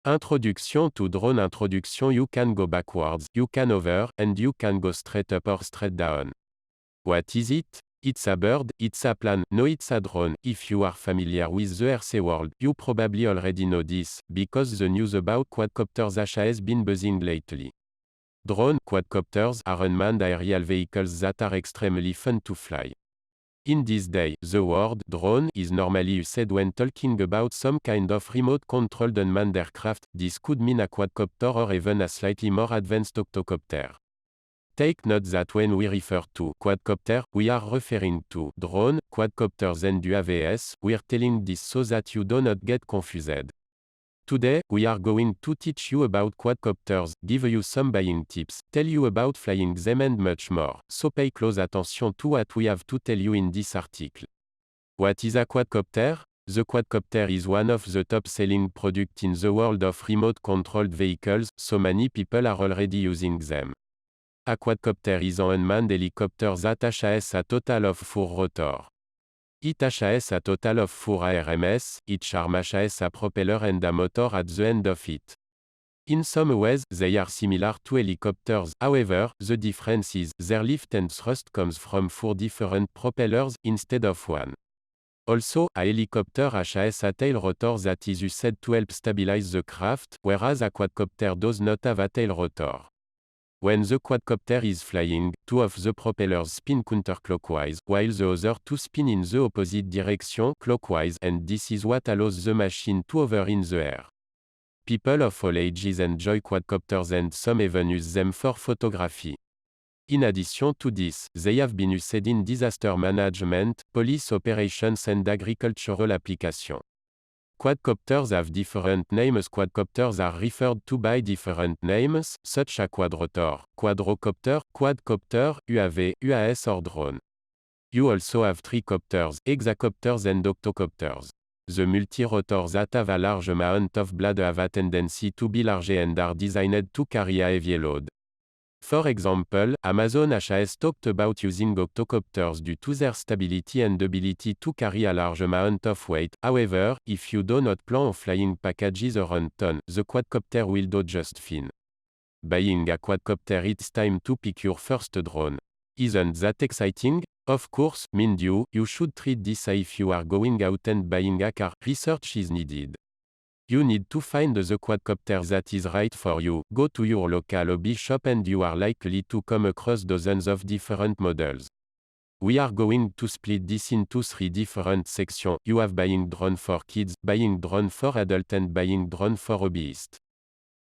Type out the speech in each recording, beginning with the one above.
Introduction to drone. Introduction. You can go backwards, you can over, and you can go straight up or straight down. What is it? It's a bird, it's a plane, no it's a drone. If you are familiar with the RC world, you probably already know this, because the news about quadcopters has been buzzing lately. Drone quadcopters are unmanned aerial vehicles that are extremely fun to fly. In this day, the word drone is normally used when talking about some kind of remote-controlled unmanned aircraft. This could mean a quadcopter or even a slightly more advanced octocopter. Take note that when we refer to quadcopter, we are referring to drone, quadcopters and UAVs. We're telling this so that you do not get confused. Today, we are going to teach you about quadcopters, give you some buying tips, tell you about flying them and much more, so pay close attention to what we have to tell you in this article. What is a quadcopter? The quadcopter is one of the top-selling products in the world of remote-controlled vehicles, so many people are already using them. A quadcopter is an unmanned helicopter that has a total of 4 rotors. It has a total of 4 ARMS, each arm has a propeller and a motor at the end of it. In some ways, they are similar to helicopters, however, the difference is, their lift and thrust comes from 4 different propellers, instead of 1. Also, a helicopter has a tail rotor that is used to help stabilize the craft, whereas a quadcopter does not have a tail rotor. When the quadcopter is flying, 2 of the propellers spin counterclockwise, while the other 2 spin in the opposite direction, clockwise, and this is what allows the machine to hover in the air. People of all ages enjoy quadcopters and some even use them for photography. In addition to this, they have been used in disaster management, police operations and agricultural applications. Quadcopters have different names. Quadcopters are referred to by different names, such as quadrotor, quadrocopter, quadcopter, UAV, UAS or drone. You also have tricopters, hexacopters and octocopters. The multirotors that have a large amount of blade have a tendency to be large and are designed to carry a heavy load. For example, Amazon has talked about using octocopters due to their stability and ability to carry a large amount of weight. However, if you do not plan on flying packages around town, the quadcopter will do just fine. Buying a quadcopter, it's time to pick your first drone. Isn't that exciting? Of course, mind you, you should treat this if you are going out and buying a car. Research is needed. You need to find the quadcopter that is right for you. Go to your local hobby shop and you are likely to come across dozens of different models. We are going to split this into 3 different sections. You have buying drone for kids, buying drone for adults and buying drone for hobbyists.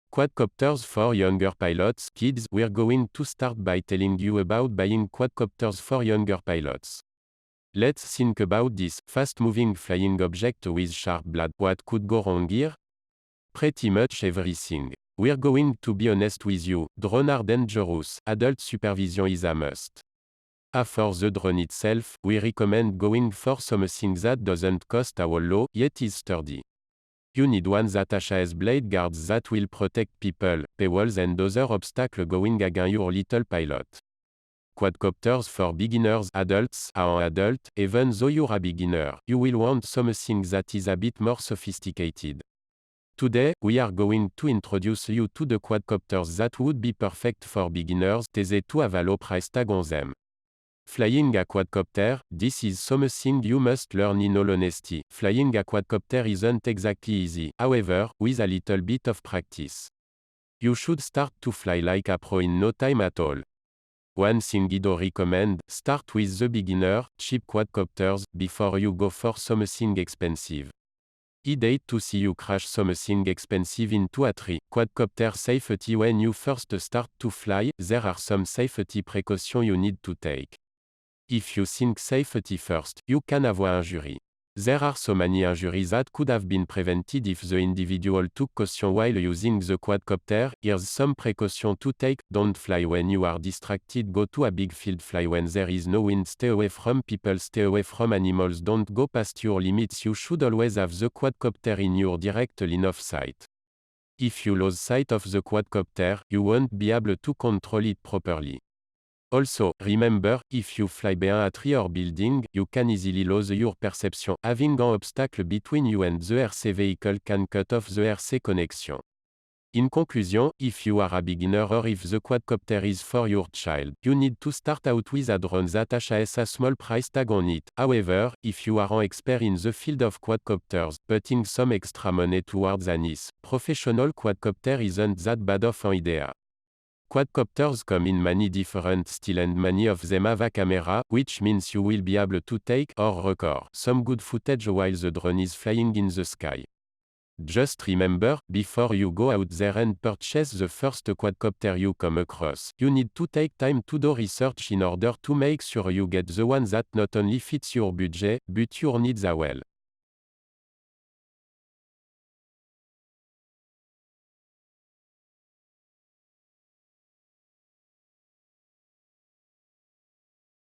Quadcopters for younger pilots, kids. We're going to start by telling you about buying quadcopters for younger pilots. Let's think about this fast-moving flying object with sharp blade. What could go wrong here? Pretty much everything. We're going to be honest with you, drones are dangerous, adult supervision is a must. As for the drone itself, we recommend going for something that doesn't cost a whole lot, yet is sturdy. You need one that has blade guards that will protect people, paywalls and other obstacles going against your little pilot. Quadcopters for beginners, adults, an adult, even though you're a beginner, you will want something that is a bit more sophisticated. Today, we are going to introduce you to the quadcopters that would be perfect for beginners. These two have a low price tag on them. Flying a quadcopter, this is something you must learn in all honesty. Flying a quadcopter isn't exactly easy, however, with a little bit of practice. You should start to fly like a pro in no time at all. One thing I'd recommend, start with the beginner, cheap quadcopters, before you go for something expensive. I'd hate to see you crash something expensive into a tree. Quadcopter safety. When you first start to fly, there are some safety precautions you need to take. If you think safety first, you can avoid injury. There are so many injuries that could have been prevented if the individual took caution while using the quadcopter. Here's some precaution to take. Don't fly when you are distracted. Go to a big field. Fly when there is no wind. Stay away from people. Stay away from animals. Don't go past your limits. You should always have the quadcopter in your direct line of sight. If you lose sight of the quadcopter, you won't be able to control it properly. Also, remember, if you fly behind a tree or building, you can easily lose your perception. Having an obstacle between you and the RC vehicle can cut off the RC connection. In conclusion, if you are a beginner or if the quadcopter is for your child, you need to start out with a drone that has a small price tag on it. However, if you are an expert in the field of quadcopters, putting some extra money towards a nice, professional quadcopter isn't that bad of an idea. Quadcopters come in many different styles and many of them have a camera, which means you will be able to take or record some good footage while the drone is flying in the sky. Just remember, before you go out there and purchase the first quadcopter you come across, you need to take time to do research in order to make sure you get the one that not only fits your budget, but your needs as well.